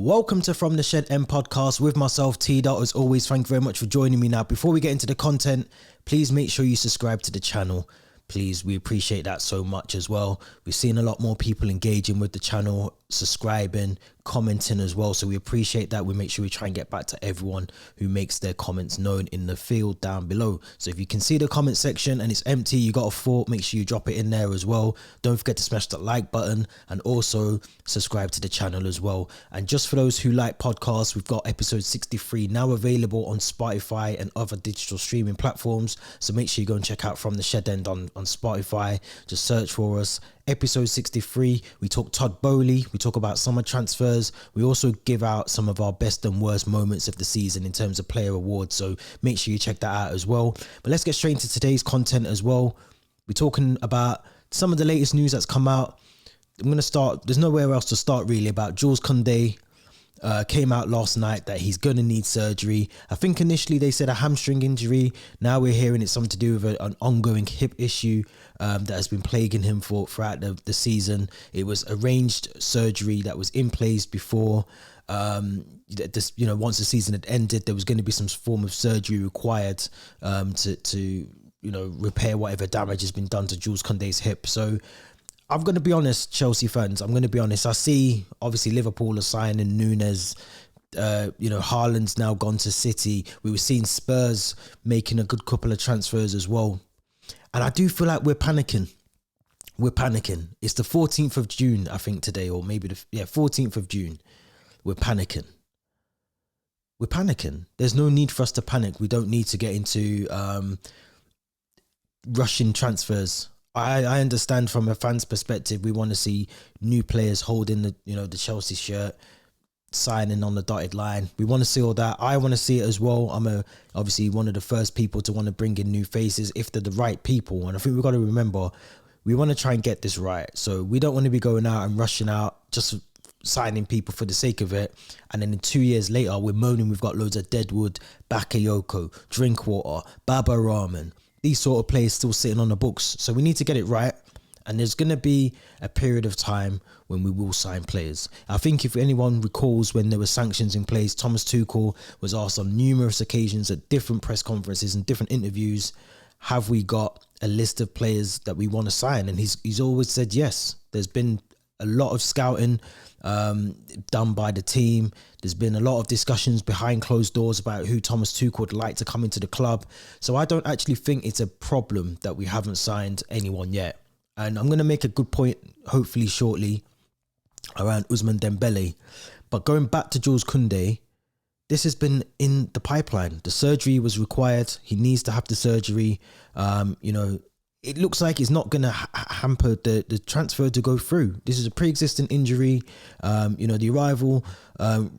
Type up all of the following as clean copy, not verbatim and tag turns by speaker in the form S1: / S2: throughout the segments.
S1: Welcome to From the Shed End podcast with myself, T.Dot. As always, thank you very much for joining me. Now, before we get into the content, please make sure you subscribe to the channel. Please, we appreciate that so much as well. We've seen a lot more people engaging with the channel, subscribing, commenting as well. So we appreciate that. We make sure we try and get back to everyone who makes their comments known in the field down below. So if you can see the comment section and it's empty, you got a thought, make sure you drop it in there as well. Don't forget to smash that like button and also subscribe to the channel as well. And just for those who like podcasts, we've got episode 63 now available on Spotify and other digital streaming platforms. So make sure you go and check out From the Shed End on Spotify. Just search for us. Episode 63, we talk Todd Bowley, we talk about summer transfers. We also give out some of our best and worst moments of the season in terms of player awards. So make sure you check that out as well. But let's get straight into today's content as well. We're talking about some of the latest news that's come out. I'm going to start, there's nowhere else to start really, about Jules Koundé. Came out last night that he's going to need surgery. I think initially they said a hamstring injury. Now we're hearing it's something to do with an ongoing hip issue that has been plaguing him throughout the season. It was arranged surgery that was in place before. Once the season had ended, there was going to be some form of surgery required to repair whatever damage has been done to Jules Koundé's hip. So I'm going to be honest, Chelsea fans, I'm going to be honest. I see, obviously, Liverpool are signing Younes. Haaland's now gone to City. We were seeing Spurs making a good couple of transfers as well. And I do feel like we're panicking. We're panicking. It's the 14th of June, I think, today, or maybe 14th of June. We're panicking. We're panicking. There's no need for us to panic. We don't need to get into rushing transfers. I understand from a fan's perspective, we want to see new players holding the Chelsea shirt, signing on the dotted line. We want to see all that. I want to see it as well. I'm obviously one of the first people to want to bring in new faces if they're the right people. And I think we've got to remember, we want to try and get this right. So we don't want to be going out and rushing out, just signing people for the sake of it. And then 2 years later, we're moaning we've got loads of Deadwood, Bakayoko, Drinkwater, Baba Rahman. These sort of players still sitting on the books. So we need to get it right. And there's going to be a period of time when we will sign players. I think if anyone recalls when there were sanctions in place, Thomas Tuchel was asked on numerous occasions at different press conferences and different interviews, have we got a list of players that we want to sign? And he's always said yes. There's been a lot of scouting done by the team. There's been a lot of discussions behind closed doors about who Thomas Tuchel would like to come into the club. So I don't actually think it's a problem that we haven't signed anyone yet. And I'm going to make a good point, hopefully shortly, around Ousmane Dembele. But going back to Jules Koundé, this has been in the pipeline. The surgery was required. He needs to have the surgery. It looks like it's not going to hamper the transfer to go through. This is a pre-existing injury. The arrival of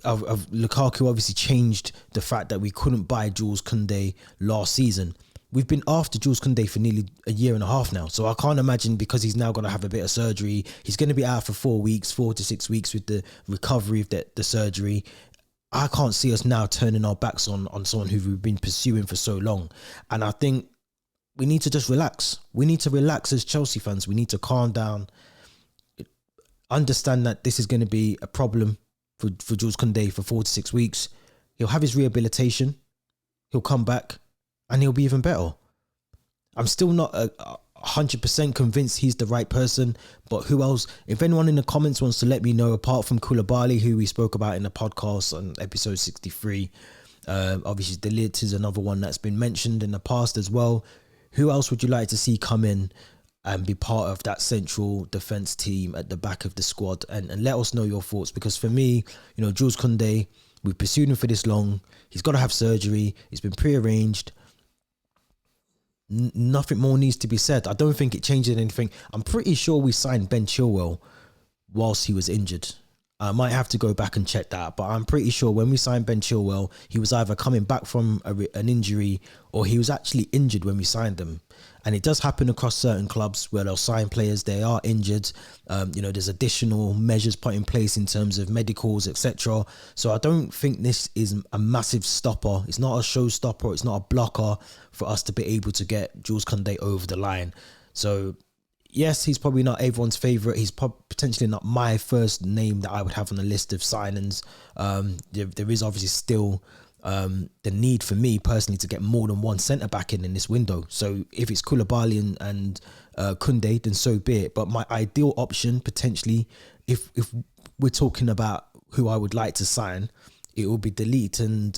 S1: Lukaku obviously changed the fact that we couldn't buy Jules Koundé last season. We've been after Jules Koundé for nearly a year and a half now. So I can't imagine, because he's now going to have a bit of surgery, he's going to be out for 4 to 6 weeks with the recovery of the surgery. I can't see us now turning our backs on someone who we've been pursuing for so long. And I think we need to just relax. We need to relax as Chelsea fans. We need to calm down. Understand that this is going to be a problem for Jules Koundé for 4 to 6 weeks. He'll have his rehabilitation. He'll come back and he'll be even better. I'm still not 100% convinced he's the right person, but who else? If anyone in the comments wants to let me know, apart from Koulibaly, who we spoke about in the podcast on episode 63, obviously De Ligt is another one that's been mentioned in the past as well. Who else would you like to see come in and be part of that central defence team at the back of the squad? And let us know your thoughts, because for me, Jules Koundé, we've pursued him for this long. He's got to have surgery. It's been prearranged. Nothing more needs to be said. I don't think it changes anything. I'm pretty sure we signed Ben Chilwell whilst he was injured. I might have to go back and check that, but I'm pretty sure when we signed Ben Chilwell, he was either coming back from an injury or he was actually injured when we signed him. And it does happen across certain clubs where they'll sign players, they are injured. There's additional measures put in place in terms of medicals, etc. So I don't think this is a massive stopper. It's not a showstopper. It's not a blocker for us to be able to get Jules Koundé over the line. So yes, he's probably not everyone's favourite. He's potentially not my first name that I would have on the list of signings. There is obviously still the need for me personally to get more than one centre back in this window. So if it's Koulibaly and Koundé, then so be it. But my ideal option potentially, if we're talking about who I would like to sign, it will be delete and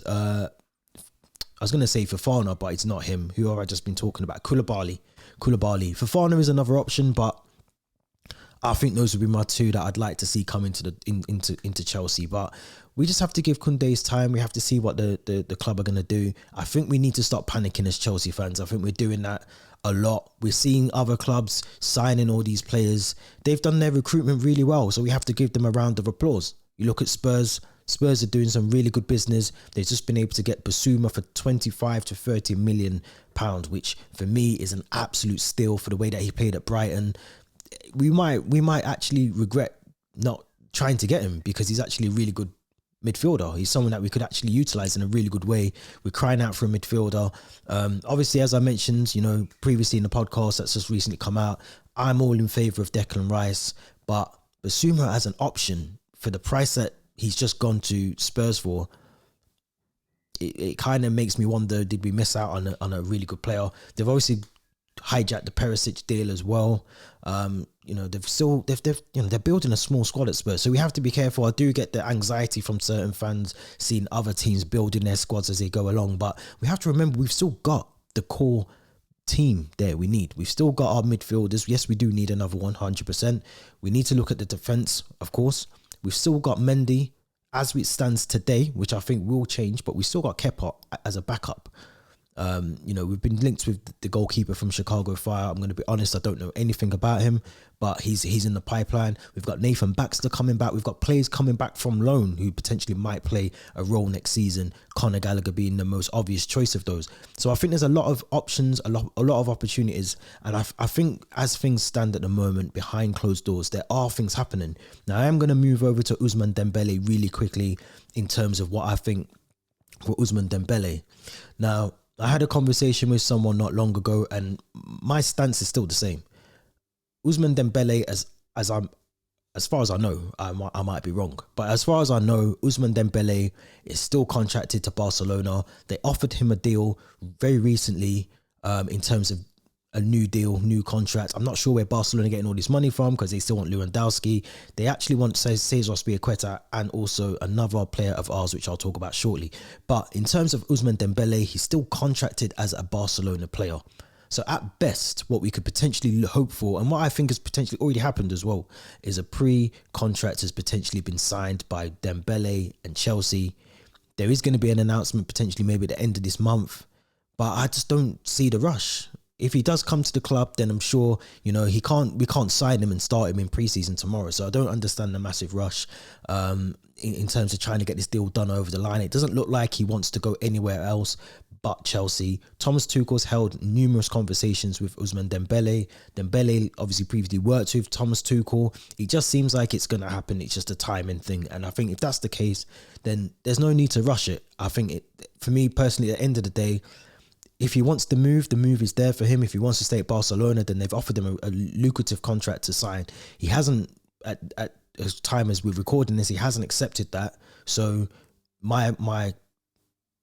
S1: I was going to say Fofana, but it's not him. Who have I just been talking about? Koulibaly. Fofana is another option, but I think those would be my two that I'd like to see come into Chelsea. But we just have to give Koundé's time. We have to see what the club are going to do. I think we need to stop panicking as Chelsea fans. I think we're doing that a lot. We're seeing other clubs signing all these players. They've done their recruitment really well, so we have to give them a round of applause. You look at Spurs. Spurs are doing some really good business. They've just been able to get Basuma for 25 to 30 million pounds, which for me is an absolute steal for the way that he played at Brighton. We might actually regret not trying to get him because he's actually a really good midfielder. He's someone that we could actually utilise in a really good way. We're crying out for a midfielder. Obviously, as I mentioned, previously in the podcast that's just recently come out, I'm all in favour of Declan Rice, but Basuma as an option for the price that he's just gone to Spurs for, it kind of makes me wonder, did we miss out on a really good player? They've obviously hijacked the Perisic deal as well. They're building a small squad at Spurs, so we have to be careful. I do get the anxiety from certain fans seeing other teams building their squads as they go along, but we have to remember we've still got the core team there we need. We've still got our midfielders. Yes, we do need another 100%. We need to look at the defence, of course. We've still got Mendy as it stands today, which I think will change, but we still got Kepa as a backup. We've been linked with the goalkeeper from Chicago Fire. I'm going to be honest, I don't know anything about him, but he's in the pipeline. We've got Nathan Baxter coming back. We've got players coming back from loan who potentially might play a role next season. Conor Gallagher being the most obvious choice of those. So I think there's a lot of options, a lot of opportunities, and I think as things stand at the moment behind closed doors, there are things happening. Now I am going to move over to Ousmane Dembélé really quickly in terms of what I think for Ousmane Dembélé. Now, I had a conversation with someone not long ago, and my stance is still the same. Ousmane Dembélé, as far as I know, I might be wrong, but as far as I know, Ousmane Dembélé is still contracted to Barcelona. They offered him a deal very recently in terms of a new deal, new contract. I'm not sure where Barcelona are getting all this money from because they still want Lewandowski. They actually want Cesar Azpilicueta and also another player of ours, which I'll talk about shortly. But in terms of Ousmane Dembélé, he's still contracted as a Barcelona player. So at best, what we could potentially hope for, and what I think has potentially already happened as well, is a pre-contract has potentially been signed by Dembele and Chelsea. There is going to be an announcement potentially maybe at the end of this month, but I just don't see the rush. If he does come to the club, then I'm sure, we can't sign him and start him in pre-season tomorrow. So I don't understand the massive rush in terms of trying to get this deal done over the line. It doesn't look like he wants to go anywhere else but Chelsea. Thomas Tuchel's held numerous conversations with Ousmane Dembele. Dembele obviously previously worked with Thomas Tuchel. It just seems like it's going to happen. It's just a timing thing. And I think if that's the case, then there's no need to rush it. I think for me personally, at the end of the day, if he wants the move is there for him. If he wants to stay at Barcelona, then they've offered him a lucrative contract to sign. He hasn't, at as time as we're recording this, he hasn't accepted that. So my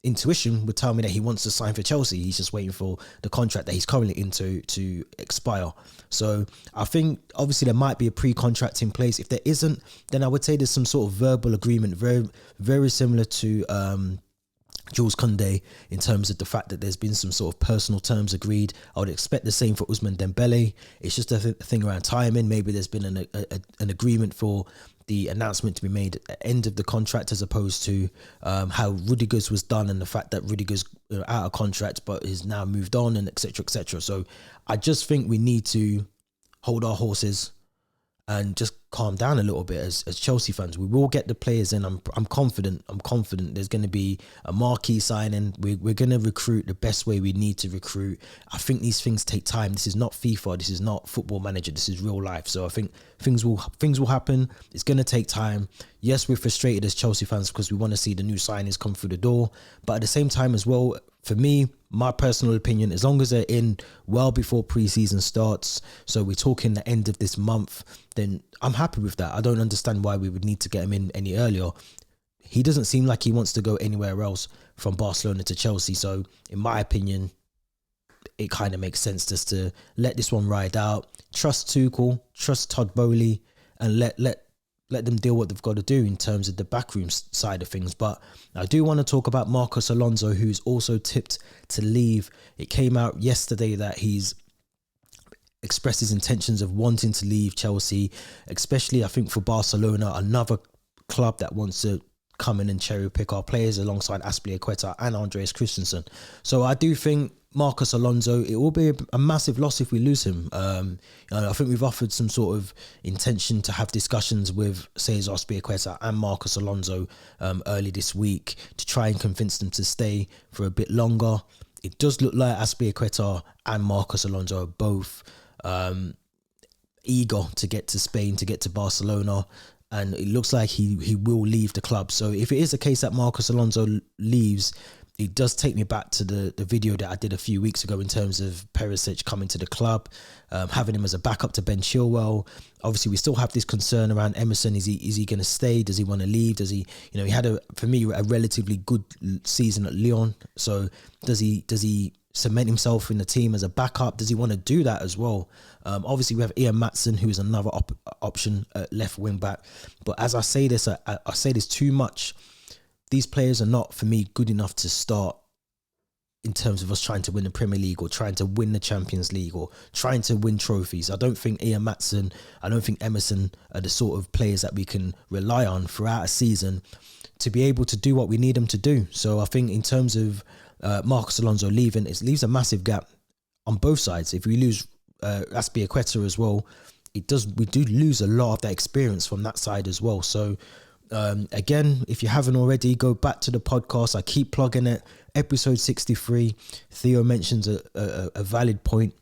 S1: intuition would tell me that he wants to sign for Chelsea. He's just waiting for the contract that he's currently into to expire. So I think obviously there might be a pre-contract in place. If there isn't, then I would say there's some sort of verbal agreement, very, very similar to Jules Kounde in terms of the fact that there's been some sort of personal terms agreed. I would expect the same for Ousmane Dembele. It's just a thing around timing. Maybe there's been an agreement for the announcement to be made at the end of the contract as opposed to how Rudiger's was done and the fact that Rudiger's out of contract but is now moved on and etc etc. So I just think we need to hold our horses and just calm down a little bit as Chelsea fans. We will get the players in. I'm confident. There's going to be a marquee signing. We're going to recruit the best way we need to recruit. I think these things take time. This is not FIFA. This is not Football Manager. This is real life. So I think things will happen. It's going to take time. Yes, we're frustrated as Chelsea fans because we want to see the new signings come through the door. But at the same time as well, for me, my personal opinion, as long as they're in well before pre-season starts, so we're talking the end of this month, then I'm happy with that. I don't understand why we would need to get him in any earlier. He doesn't seem like he wants to go anywhere else from Barcelona to Chelsea. So in my opinion, it kind of makes sense just to let this one ride out. Trust Tuchel, trust Todd Bowley, and let them deal what they've got to do in terms of the backroom side of things. But I do want to talk about Marcos Alonso, who's also tipped to leave. It came out yesterday that he's expressed his intentions of wanting to leave Chelsea, especially I think for Barcelona, another club that wants to come in and cherry pick our players alongside Azpilicueta and Andreas Christensen. So I do think Marcos Alonso, it will be a massive loss if we lose him. I think we've offered some sort of intention to have discussions with Cesar Azpilicueta and Marcos Alonso early this week to try and convince them to stay for a bit longer. It does look like Azpilicueta and Marcos Alonso are both eager to get to Spain, to get to Barcelona. And it looks like he will leave the club. So if it is a case that Marcos Alonso leaves, it does take me back to the video that I did a few weeks ago in terms of Perisic coming to the club, having him as a backup to Ben Chilwell. Obviously, we still have this concern around Emerson. Is he going to stay? Does he want to leave? Does he? He had for me a relatively good season at Lyon. So does he cement himself in the team as a backup? Does he want to do that as well? Obviously, we have Ian Maatsen, who is another option at left wing back. But as I say this, I say this too much. These players are not, for me, good enough to start in terms of us trying to win the Premier League or trying to win the Champions League or trying to win trophies. I don't think Ian Maatsen, I don't think Emerson are the sort of players that we can rely on throughout a season to be able to do what we need them to do. So I think in terms of Marcos Alonso leaving, it leaves a massive gap on both sides. If we lose Azpilicueta as well, we do lose a lot of that experience from that side as well. So again, if you haven't already, go back to the podcast. I keep plugging it. Episode 63, Theo mentions a valid point.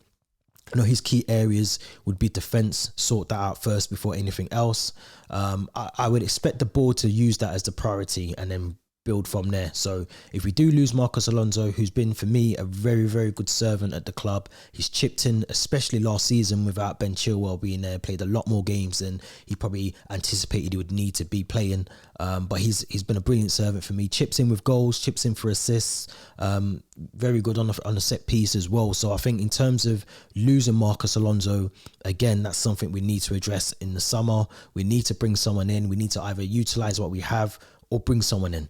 S1: His key areas would be defense. Sort that out first before anything else. I would expect the board to use that as the priority and then build from there. So if we do lose Marcos Alonso, who's been for me a very, very good servant at the club, he's chipped in, especially last season without Ben Chilwell being there, played a lot more games than he probably anticipated he would need to be playing. But he's been a brilliant servant for me. Chips in with goals, chips in for assists, very good on a set piece as well. So I think in terms of losing Marcos Alonso, again, that's something we need to address in the summer. We need to bring someone in. We need to either utilize what we have or bring someone in.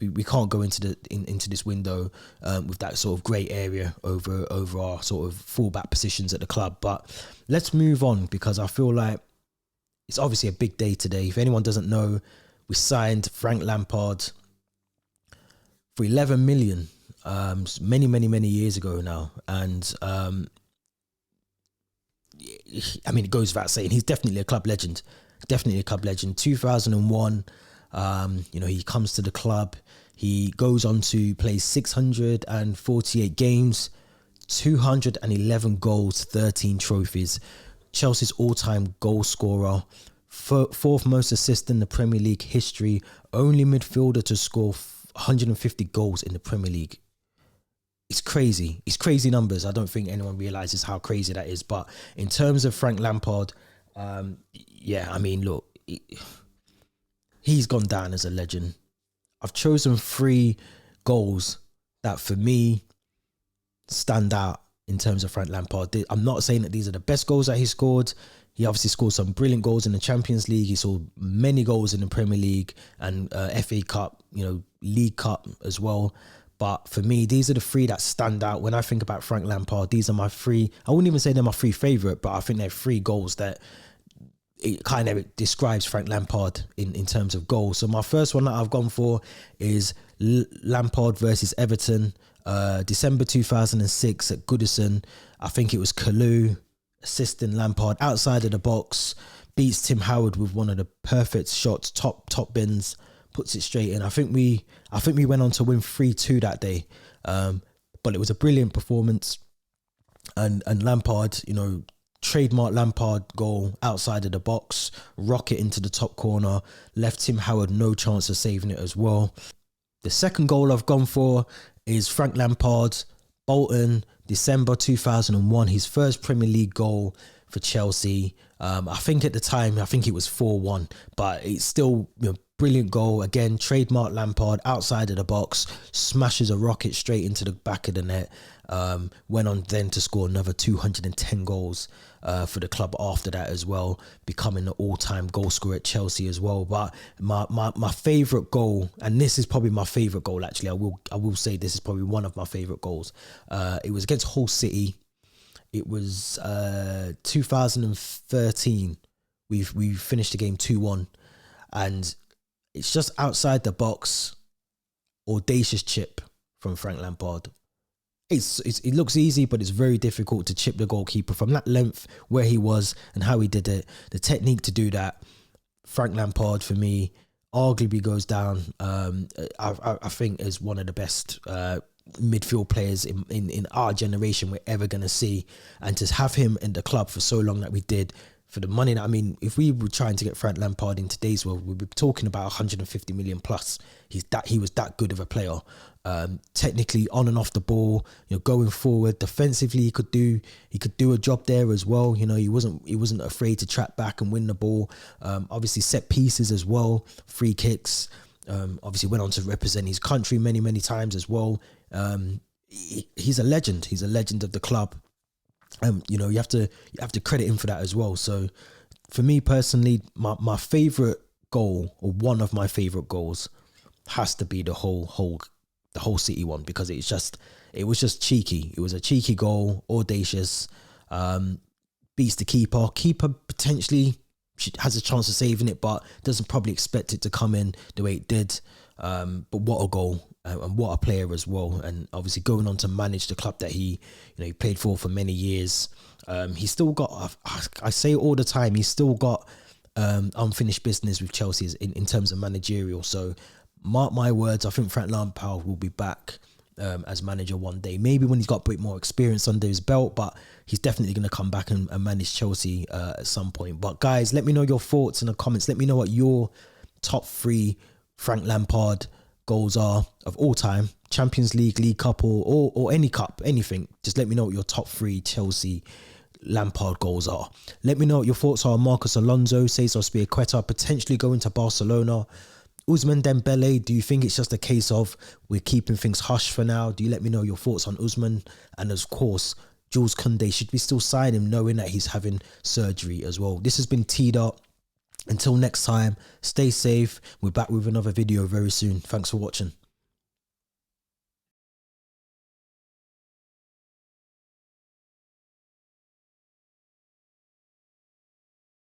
S1: We can't go into this window with that sort of grey area over our sort of fullback positions at the club. But let's move on, because I feel like it's obviously a big day today. If anyone doesn't know, we signed Frank Lampard for 11 million many years ago now. And it goes without saying, he's definitely a club legend. 2001. He comes to the club. He goes on to play 648 games, 211 goals, 13 trophies. Chelsea's all-time goal scorer, fourth most assists in the Premier League history, only midfielder to score 150 goals in the Premier League. It's crazy. It's crazy numbers. I don't think anyone realises how crazy that is. But in terms of Frank Lampard, look, he's gone down as a legend. I've chosen 3 goals that for me stand out in terms of Frank Lampard. I'm not saying that these are the best goals that he scored. He obviously scored some brilliant goals in the Champions League. He scored many goals in the Premier League and FA Cup, League Cup as well. But for me, these are the 3 that stand out. When I think about Frank Lampard, these are my 3. I wouldn't even say they're my 3 favourite, but I think they're 3 goals that it kind of describes Frank Lampard in terms of goals. So my first one that I've gone for is Lampard versus Everton, December 2006 at Goodison. I think it was Kalou, assisting Lampard outside of the box, beats Tim Howard with one of the perfect shots, top bins, puts it straight in. I think we went on to win 3-2 that day. But it was a brilliant performance, and Lampard, you know, trademark Lampard goal outside of the box, rocket into the top corner, left Tim Howard no chance of saving it as well. The second goal I've gone for is Frank Lampard, Bolton, December 2001, his first Premier League goal for Chelsea. I think at the time, I think it was 4-1, but it's still, you know, brilliant goal. Again, trademark Lampard outside of the box, smashes a rocket straight into the back of the net. Went on then to score another 210 goals for the club after that as well, becoming the all-time goal scorer at Chelsea as well. But my favourite goal, and this is probably my favourite goal actually, I will say this is probably one of my favourite goals. It was against Hull City. It was 2013. We finished the game 2-1, and it's just outside the box, audacious chip from Frank Lampard. It looks easy, but it's very difficult to chip the goalkeeper from that length where he was and how he did it. The technique to do that, Frank Lampard for me arguably goes down. I think is one of the best midfield players in our generation we're ever going to see, and to have him in the club for so long that we did, for the money that, I mean, if we were trying to get Frank Lampard in today's world, we'd be talking about 150 million plus. He was that good of a player. Technically on and off the ball, you know, going forward, defensively he could do a job there as well. You know, he wasn't afraid to track back and win the ball. Obviously set pieces as well, free kicks. Obviously went on to represent his country many times as well. He's a legend. He's a legend of the club. You know, you have to credit him for that as well. So for me personally, my favorite goal, or one of my favorite goals, has to be the whole City one, because it was just cheeky. It was a cheeky goal, audacious, beats the keeper. Keeper potentially has a chance of saving it, but doesn't probably expect it to come in the way it did. But what a goal, and what a player as well. And obviously going on to manage the club that he played for many years. He's still got, I say it all the time, he's still got unfinished business with Chelsea in terms of managerial. So mark my words, I think Frank Lampard will be back as manager one day. Maybe when he's got a bit more experience under his belt, but he's definitely going to come back and manage Chelsea at some point. But guys, let me know your thoughts in the comments. Let me know what your top 3 Frank Lampard goals are of all time. Champions League, League Cup, or any cup, anything. Just let me know what your top 3 Chelsea Lampard goals are. Let me know what your thoughts are on Marcos Alonso, Cesar Azpilicueta potentially going to Barcelona. Ousmane Dembele, do you think it's just a case of we're keeping things hush for now? Do you let me know your thoughts on Ousmane? And of course, Jules Kounde, should we still sign him knowing that he's having surgery as well? This has been T.Dot. Until next time, stay safe. We're back with another video very soon. Thanks for watching.